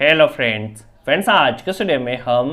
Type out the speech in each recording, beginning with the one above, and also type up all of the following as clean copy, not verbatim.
Hello friends आज के video में हम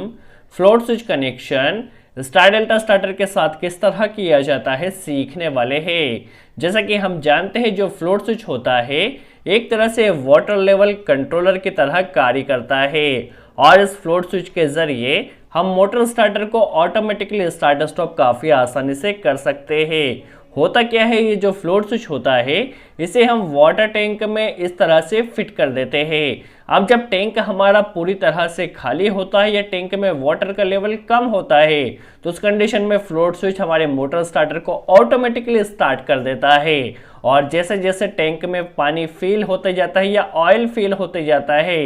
float switch connection star delta starter के साथ किस तरह किया जाता है सीखने वाले हैं। जैसा कि हम जानते हैं जो फ्लोट स्विच होता है एक तरह से वाटर लेवल कंट्रोलर की तरह कार्य करता है और इस फ्लोट स्विच के जरिए हम मोटर स्टार्टर को ऑटोमेटिकली स्टार्ट स्टॉप काफ़ी आसानी से कर सकते हैं। होता क्या है, ये जो फ्लोट स्विच होता है इसे हम वाटर टैंक में इस तरह से फिट कर देते हैं। अब जब टैंक हमारा पूरी तरह से खाली होता है या टैंक में वाटर का लेवल कम होता है तो उस कंडीशन में फ्लोट स्विच हमारे मोटर स्टार्टर को ऑटोमेटिकली स्टार्ट कर देता है और जैसे जैसे टैंक में पानी फिल होते जाता है या ऑयल फिल होते जाता है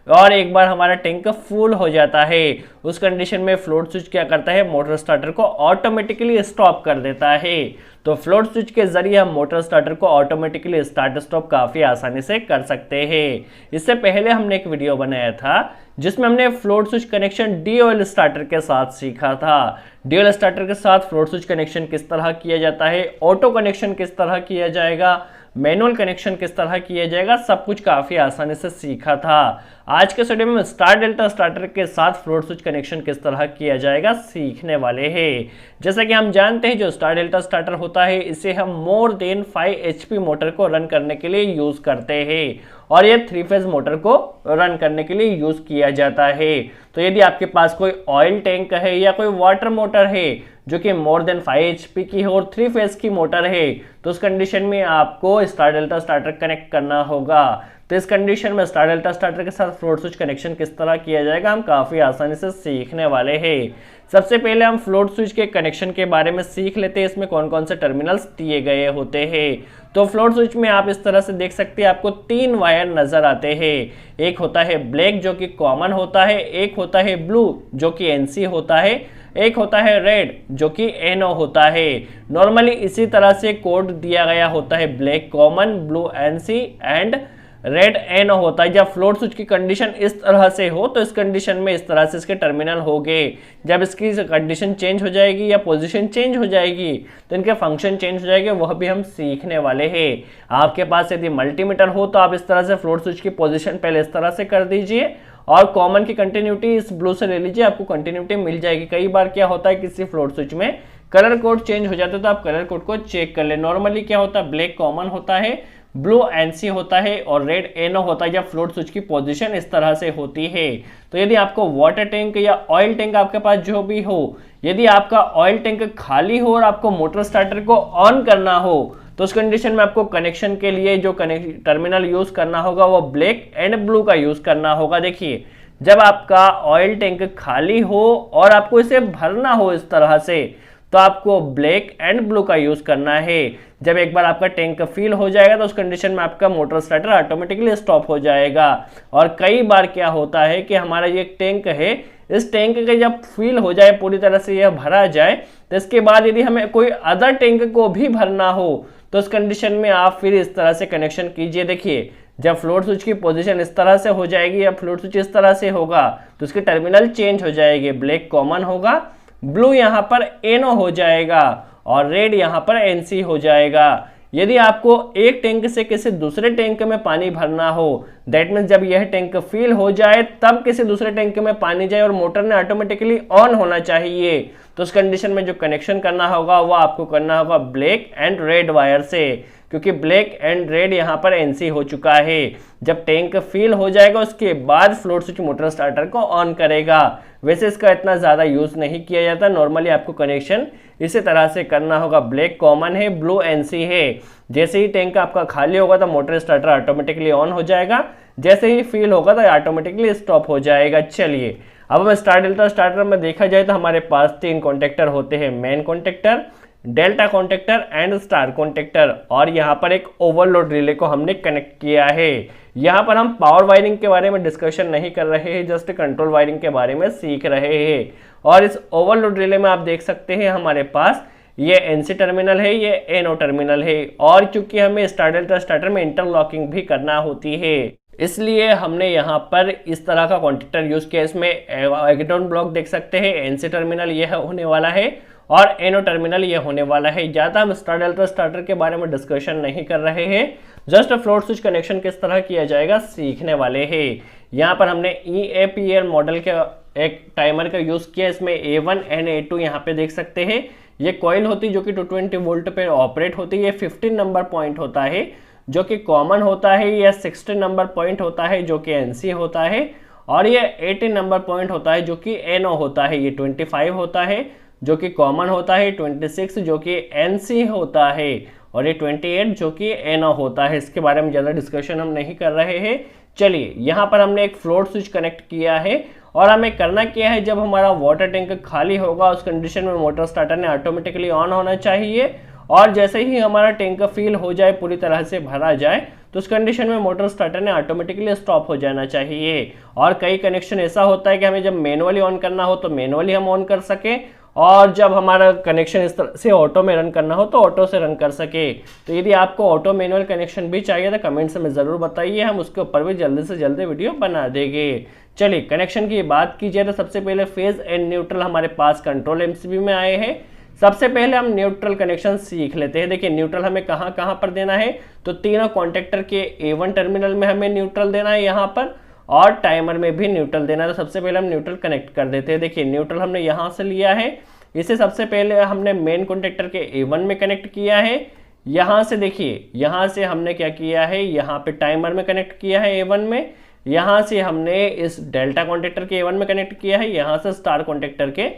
और एक बार हमारा टैंक फुल हो जाता है उस कंडीशन में फ्लोट स्विच क्या करता है, मोटर स्टार्टर को ऑटोमेटिकली स्टॉप कर देता है। तो फ्लोट स्विच के जरिए हम मोटर स्टार्टर को ऑटोमेटिकली स्टार्ट स्टॉप काफ़ी आसानी से कर सकते हैं। इससे पहले हमने एक वीडियो बनाया था जिसमें हमने float switch connection dual starter के साथ सीखा था। ड्यूल स्टार्टर के साथ फ्लोट स्विच कनेक्शन किस तरह किया जाता है, ऑटो कनेक्शन किस तरह किया जाएगा, मैनुअल कनेक्शन किस तरह किया जाएगा, सब कुछ काफ़ी आसानी से सीखा था। आज के वीडियो में स्टार डेल्टा स्टार्टर के साथ फ्लोट स्विच कनेक्शन किस तरह किया जाएगा सीखने वाले हैं। जैसा कि हम जानते हैं जो स्टार डेल्टा स्टार्टर होता है इसे हम मोर देन 5 HP मोटर को रन करने के लिए यूज़ करते हैं और ये 3 फेज मोटर को रन करने के लिए यूज़ किया जाता है। तो यदि आपके पास कोई ऑयल टैंक है या कोई वाटर मोटर है जो कि मोर देन 5 HP की है और 3 फेज की मोटर है तो उस कंडीशन में आपको स्टार डेल्टा स्टार्टर कनेक्ट करना होगा। तो इस कंडीशन में स्टार डेल्टा स्टार्टर के साथ फ्लोट स्विच कनेक्शन किस तरह किया जाएगा हम काफ़ी आसानी से सीखने वाले हैं। सबसे पहले हम फ्लोट स्विच के कनेक्शन के बारे में सीख लेते हैं, इसमें कौन कौन से टर्मिनल्स दिए गए होते हैं। तो फ्लोट स्विच में आप इस तरह से देख सकते हैं आपको 3 वायर नजर आते हैं। एक होता है ब्लैक जो कि कॉमन होता है, एक होता है ब्लू जो कि NC होता है, एक होता है रेड जो कि NO होता है। नॉर्मली इसी तरह से कोड दिया गया होता है, black common, blue NC and red NO होता है। जब फ्लोट स्विच की कंडीशन इस तरह से हो तो इस कंडीशन में इस तरह से इसके टर्मिनल हो गए। जब इसकी कंडीशन चेंज हो जाएगी या पोजीशन चेंज हो जाएगी तो इनके फंक्शन चेंज हो जाएंगे, वह भी हम सीखने वाले हैं। आपके पास यदि मल्टीमीटर हो तो आप इस तरह से फ्लोट स्विच की पोजीशन पहले इस तरह से कर दीजिए और कॉमन की कंटिन्यूटी इस ब्लू से ले लीजिए, आपको कंटिन्यूटी मिल जाएगी। कई बार क्या होता है किसी फ्लोट स्विच में कलर कोड चेंज हो जाता है तो आप कलर कोड को चेक कर ले। नॉर्मली क्या होता है, ब्लैक कॉमन होता है, ब्लू NC होता है और रेड NO होता है जब फ्लोट स्विच की पोजीशन इस तरह से होती है। तो यदि आपको वाटर टैंक या ऑयल टैंक आपके पास जो भी हो, यदि आपका ऑयल टैंक खाली हो और आपको मोटर स्टार्टर को ऑन करना हो तो उस कंडीशन में आपको कनेक्शन के लिए जो टर्मिनल यूज करना होगा वो ब्लैक एंड ब्लू का यूज करना होगा। देखिए जब आपका ऑयल टैंक खाली हो और आपको इसे भरना हो इस तरह से तो आपको ब्लैक एंड ब्लू का यूज करना है। जब एक बार आपका टैंक फिल हो जाएगा तो उस कंडीशन में आपका मोटर स्टार्टर ऑटोमेटिकली स्टॉप हो जाएगा। और कई बार क्या होता है कि हमारा ये टैंक है, इस टैंक के जब फिल हो जाए पूरी तरह से यह भरा जाए तो इसके बाद यदि हमें कोई अदर टैंक को भी भरना हो तो उस कंडीशन में आप फिर इस तरह से कनेक्शन कीजिए। देखिए जब फ्लोट स्विच की पोजीशन इस तरह से हो जाएगी या फ्लोट स्विच इस तरह से होगा तो उसके टर्मिनल चेंज हो जाएंगे, ब्लैक कॉमन होगा, ब्लू यहाँ पर NO हो जाएगा और रेड यहाँ पर NC हो जाएगा। यदि आपको एक टैंक से किसी दूसरे टैंक में पानी भरना हो, दैट मीन्स जब यह टैंक फिल हो जाए तब किसी दूसरे टैंक में पानी जाए और मोटर ने ऑटोमेटिकली ऑन होना चाहिए तो उस कंडीशन में जो कनेक्शन करना होगा वो आपको करना होगा ब्लैक एंड रेड वायर से, क्योंकि ब्लैक एंड रेड यहाँ पर NC हो चुका है। जब टैंक फिल हो जाएगा उसके बाद फ्लोट स्विच मोटर स्टार्टर को ऑन करेगा। वैसे इसका इतना ज़्यादा यूज़ नहीं किया जाता, नॉर्मली आपको कनेक्शन इसी तरह से करना होगा। ब्लैक कॉमन है, ब्लू NC है। जैसे ही टैंक आपका खाली होगा तो मोटर स्टार्टर ऑटोमेटिकली ऑन हो जाएगा, जैसे ही फिल होगा तो ऑटोमेटिकली स्टॉप हो जाएगा। चलिए अब हम स्टार डेल्टा स्टार्टर में देखा जाए तो हमारे पास 3 कॉन्टेक्टर होते हैं, main contactor, delta contactor and star contactor. और यहाँ पर एक ओवरलोड रिले को हमने कनेक्ट किया है। यहाँ पर हम पावर वायरिंग के बारे में डिस्कशन नहीं कर रहे हैं, जस्ट कंट्रोल वायरिंग के बारे में सीख रहे हैं। और इस ओवरलोड रिले में आप देख सकते हैं हमारे पास ये NC टर्मिनल है, ये NO टर्मिनल है। और चूंकि हमें स्टार डेल्टा स्टार्टर में इंटरलॉकिंग भी करना होती है इसलिए हमने यहाँ पर इस तरह का कॉन्टेक्टर यूज किया। इसमें एग्डॉन ब्लॉक देख सकते हैं, NC टर्मिनल ये होने वाला है और NO टर्मिनल ये होने वाला है। ज़्यादा हम स्टार डेल्टा स्टार्टर के बारे में डिस्कशन नहीं कर रहे हैं, जस्ट फ्लोट स्विच कनेक्शन किस तरह किया जाएगा सीखने वाले हैं। यहाँ पर हमने EAPL मॉडल के एक टाइमर का यूज किया। इसमें A1 एंड A2 यहाँ पे देख सकते हैं। ये कॉइल होती है जो कि 220 वोल्ट पे ऑपरेट होती है। ये 15 नंबर पॉइंट होता है जो कि कॉमन होता है, या 16 नंबर पॉइंट होता है जो कि NC होता है, और ये 18 नंबर पॉइंट होता है जो कि NO होता है। ये 25 होता है जो कि कॉमन होता है, 26 जो कि NC होता है, और ये 28 जो कि NO होता है। इसके बारे में ज़्यादा डिस्कशन हम नहीं कर रहे हैं। चलिए, यहाँ पर हमने एक फ्लोट स्विच कनेक्ट किया है और हमें करना क्या है, जब हमारा वाटर टैंक खाली होगा उस कंडीशन में मोटर स्टार्टर ने ऑटोमेटिकली ऑन होना चाहिए, और जैसे ही हमारा टैंक फिल हो जाए, पूरी तरह से भरा जाए, तो उस कंडीशन में मोटर स्टार्टर ने ऑटोमेटिकली स्टॉप हो जाना चाहिए। और कई कनेक्शन ऐसा होता है कि हमें जब मैनुअली ऑन करना हो तो मैनुअली हम ऑन कर सकें, और जब हमारा कनेक्शन इस तरह से ऑटो में रन करना हो तो ऑटो से रन कर सके। तो यदि आपको ऑटो मैनुअल कनेक्शन भी चाहिए तो कमेंट्स में ज़रूर बताइए, हम उसके ऊपर भी जल्दी से जल्दी वीडियो बना देंगे। चलिए, कनेक्शन की बात की जाए तो सबसे पहले फेज एंड न्यूट्रल हमारे पास कंट्रोल MCB में आए हैं। सबसे पहले हम न्यूट्रल कनेक्शन सीख लेते हैं। देखिए, न्यूट्रल हमें कहाँ कहाँ पर देना है, तो तीनों कॉन्टेक्टर के A1 टर्मिनल में हमें न्यूट्रल देना है यहाँ पर, और टाइमर में भी न्यूट्रल देना है। तो सबसे पहले हम न्यूट्रल कनेक्ट कर देते हैं। देखिए, न्यूट्रल हमने यहाँ से लिया है, इसे सबसे पहले हमने मेन कॉन्टेक्टर के A1 में कनेक्ट किया है। यहाँ से देखिए, यहाँ से हमने क्या किया है, यहाँ पे टाइमर में कनेक्ट किया है A1 में। यहाँ से हमने इस डेल्टा कॉन्टेक्टर के A1 में कनेक्ट किया है, यहाँ से स्टार कॉन्टेक्टर के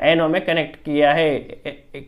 NO में कनेक्ट किया है,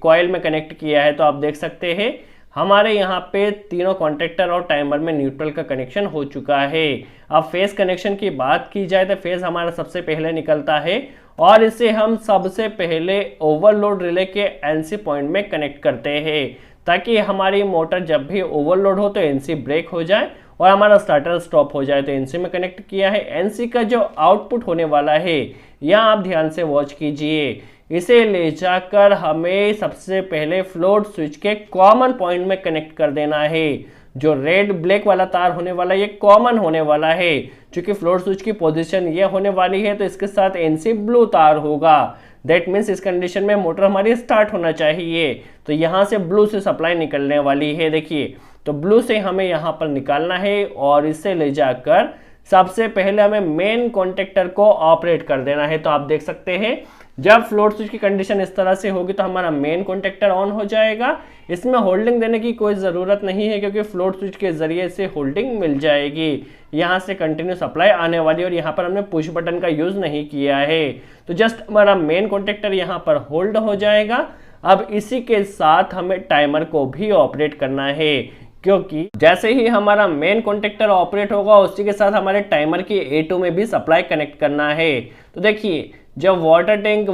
कॉइल में कनेक्ट किया है। तो आप देख सकते हैं हमारे यहाँ पे तीनों कॉन्टेक्टर और टाइमर में न्यूट्रल का कनेक्शन हो चुका है। अब फेज कनेक्शन की बात की जाए तो फेज हमारा सबसे पहले निकलता है, और इसे हम सबसे पहले ओवरलोड रिले के NC पॉइंट में कनेक्ट करते हैं, ताकि हमारी मोटर जब भी ओवरलोड हो तो NC ब्रेक हो जाए और हमारा स्टार्टर स्टॉप हो जाए। तो NC में कनेक्ट किया है। NC का जो आउटपुट होने वाला है, यहाँ आप ध्यान से वॉच कीजिए, इसे ले जाकर हमें सबसे पहले फ्लोट स्विच के कॉमन पॉइंट में कनेक्ट कर देना है। जो रेड ब्लैक वाला तार होने वाला है ये कॉमन होने वाला है, क्योंकि फ्लोट स्विच की पोजीशन ये होने वाली है, तो इसके साथ NC ब्लू तार होगा। दैट मीन्स इस कंडीशन में मोटर हमारी स्टार्ट होना चाहिए। तो यहाँ से ब्लू से सप्लाई निकलने वाली है। देखिए, तो ब्लू से हमें यहाँ पर निकालना है, और इसे ले जाकर सबसे पहले हमें मेन कॉन्टेक्टर को ऑपरेट कर देना है। तो आप देख सकते हैं जब फ्लोट स्विच की कंडीशन इस तरह से होगी तो हमारा मेन कॉन्टेक्टर ऑन हो जाएगा। इसमें होल्डिंग देने की कोई ज़रूरत नहीं है, क्योंकि फ्लोट स्विच के जरिए से होल्डिंग मिल जाएगी। यहाँ से कंटिन्यू सप्लाई आने वाली है, और यहाँ पर हमने पुश बटन का यूज़ नहीं किया है। तो जस्ट हमारा मेन कॉन्टेक्टर यहाँ पर होल्ड हो जाएगा। अब इसी के साथ हमें टाइमर को भी ऑपरेट करना है, क्योंकि जैसे ही हमारा मेन कॉन्टेक्टर ऑपरेट होगा उसी के साथ हमारे टाइमर की A2 में भी सप्लाई कनेक्ट करना है। तो देखिए, जब वाटर टैंक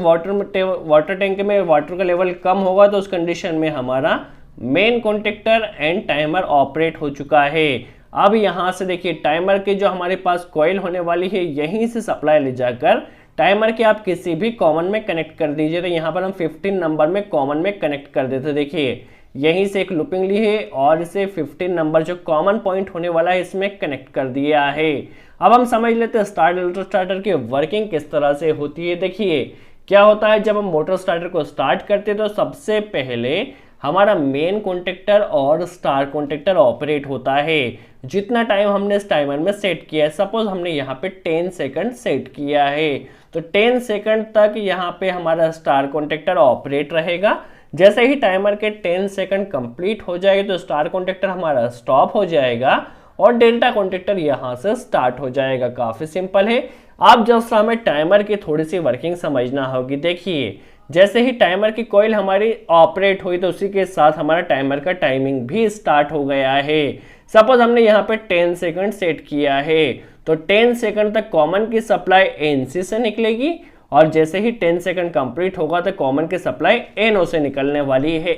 में वाटर का लेवल कम होगा तो उस कंडीशन में हमारा main contactor and timer operate हो चुका है। अब यहाँ से देखिए, टाइमर के जो हमारे पास कॉइल होने वाली है, यहीं से सप्लाई ले जाकर टाइमर के आप किसी भी कॉमन में कनेक्ट कर दीजिए। तो यहाँ पर हम 15 नंबर में कॉमन में कनेक्ट कर देते। देखिए, यहीं से एक लूपिंग ली है और इसे 15 नंबर जो कॉमन पॉइंट होने वाला है इसमें कनेक्ट कर दिया है। अब हम समझ लेते हैं स्टार्टर की वर्किंग किस तरह से होती है। देखिए, क्या होता है, जब हम मोटर स्टार्टर को स्टार्ट करते हैं तो सबसे पहले हमारा मेन कॉन्टेक्टर और स्टार कॉन्टेक्टर ऑपरेट होता है। जितना टाइम हमने इस टाइमर में सेट किया है, सपोज हमने यहाँ पे 10 सेकंड सेट किया है, तो 10 सेकंड तक यहाँ पे हमारा स्टार कॉन्टेक्टर ऑपरेट रहेगा। जैसे ही टाइमर के 10 सेकंड कंप्लीट हो जाएगी तो स्टार कॉन्टेक्टर हमारा स्टॉप हो जाएगा और डेल्टा कॉन्टेक्टर यहाँ से स्टार्ट हो जाएगा। काफ़ी सिंपल है। अब जस्ट हमें टाइमर की थोड़ी सी वर्किंग समझना होगी। देखिए, जैसे ही टाइमर की कॉइल हमारी ऑपरेट हुई तो उसी के साथ हमारा टाइमर का टाइमिंग भी स्टार्ट हो गया है। सपोज हमने यहाँ पे 10 सेकंड सेट किया है, तो 10 सेकंड तक कॉमन की सप्लाई NC से निकलेगी, और जैसे ही 10 सेकंड कंप्लीट होगा तो कॉमन की सप्लाई NO से निकलने वाली है।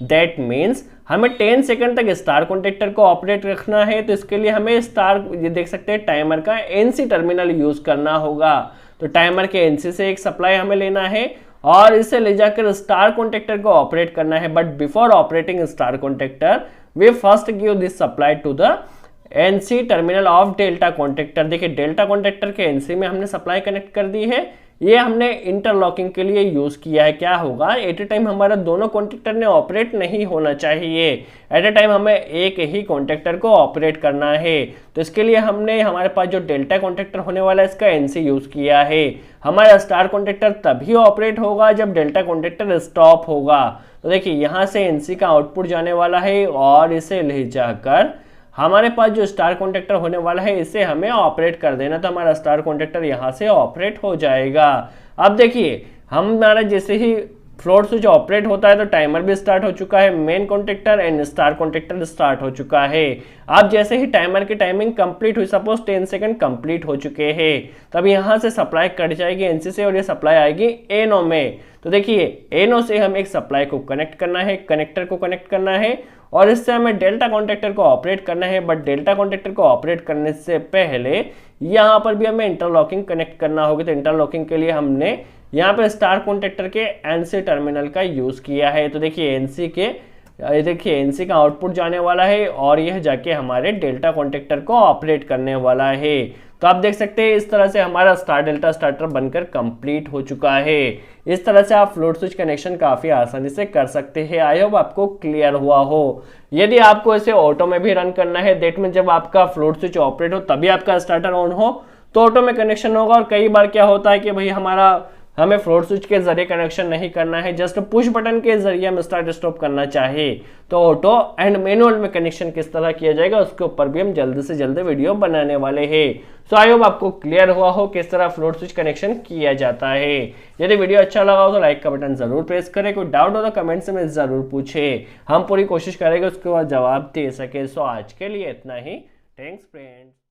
दैट मीन्स हमें 10 सेकंड तक स्टार कॉन्टेक्टर को ऑपरेट रखना है, तो इसके लिए हमें ये देख सकते हैं टाइमर का NC टर्मिनल यूज करना होगा। तो टाइमर के NC से एक सप्लाई हमें लेना है और इसे ले जाकर स्टार कॉन्टेक्टर को ऑपरेट करना है। But before operating star contactor we first give this supply to the NC terminal of delta contactor. देखिए, डेल्टा कॉन्टेक्टर के NC में हमने सप्लाई कनेक्ट कर दी है। ये हमने इंटरलॉकिंग के लिए यूज़ किया है। क्या होगा, एट ए टाइम हमारा दोनों कॉन्टेक्टर ने ऑपरेट नहीं होना चाहिए, एट ए टाइम हमें एक ही कॉन्टेक्टर को ऑपरेट करना है। तो इसके लिए हमने हमारे पास जो डेल्टा कॉन्टेक्टर होने वाला है इसका एनसी यूज़ किया है। हमारा स्टार कॉन्टेक्टर तभी ऑपरेट होगा जब डेल्टा कॉन्टेक्टर स्टॉप होगा। तो देखिए यहाँ से एनसी का आउटपुट जाने वाला है और इसे ले जाकर हमारे पास जो स्टार कॉन्टेक्टर होने वाला है इसे हमें ऑपरेट कर देना, तो हमारा स्टार कॉन्टेक्टर यहाँ से ऑपरेट हो जाएगा। अब देखिए हमारा जैसे ही फ्लोट स्विच ऑपरेट होता है तो टाइमर भी स्टार्ट हो चुका है, main contactor and star contactor start हो चुका है। अब जैसे ही टाइमर की टाइमिंग कंप्लीट हुई, सपोज 10 सेकंड कंप्लीट हो चुके हैं, तब यहाँ से सप्लाई कट जाएगी एनसी से और ये सप्लाई आएगी एनओ में। तो देखिए एनओ से हम एक सप्लाई को कनेक्ट करना है, कनेक्टर को कनेक्ट करना है और इससे हमें डेल्टा कॉन्टेक्टर को ऑपरेट करना है। बट डेल्टा कॉन्टेक्टर को ऑपरेट करने से पहले यहाँ पर भी हमें इंटरलॉकिंग कनेक्ट करना होगी। तो इंटरलॉकिंग के लिए हमने यहाँ पे स्टार कॉन्टेक्टर के एनसी टर्मिनल का यूज किया है। तो देखिए एनसी का आउटपुट जाने वाला है और यह जाके हमारे डेल्टा कॉन्टेक्टर को ऑपरेट करने वाला है। तो आप देख सकते हैं इस तरह से हमारा स्टार डेल्टा स्टार्टर बनकर कंप्लीट हो चुका है। इस तरह से आप फ्लोट स्विच कनेक्शन काफी आसानी से कर सकते हैं। आई होप आपको क्लियर हुआ हो। यदि आपको इसे ऑटो में भी रन करना है, दैट मीन जब आपका फ्लोट स्विच ऑपरेट हो तभी आपका स्टार्टर ऑन हो तो ऑटो में कनेक्शन होगा। और कई बार क्या होता है कि भाई हमें फ्लोट स्विच के जरिए कनेक्शन नहीं करना है, जस्ट पुश बटन के जरिए हम स्टार्ट स्टॉप करना चाहे तो ऑटो एंड मैनुअल में कनेक्शन किस तरह किया जाएगा उसके ऊपर भी हम जल्द से जल्द वीडियो बनाने वाले हैं। सो आई होप आपको क्लियर हुआ हो किस तरह फ्लोट स्विच कनेक्शन किया जाता है। यदि वीडियो अच्छा लगा हो तो लाइक का बटन जरूर प्रेस करें, कोई डाउट हो तो कमेंट से में जरूर पूछे, हम पूरी कोशिश करेंगे उसके बाद जवाब दे सके। सो आज के लिए इतना ही। Thanks friends.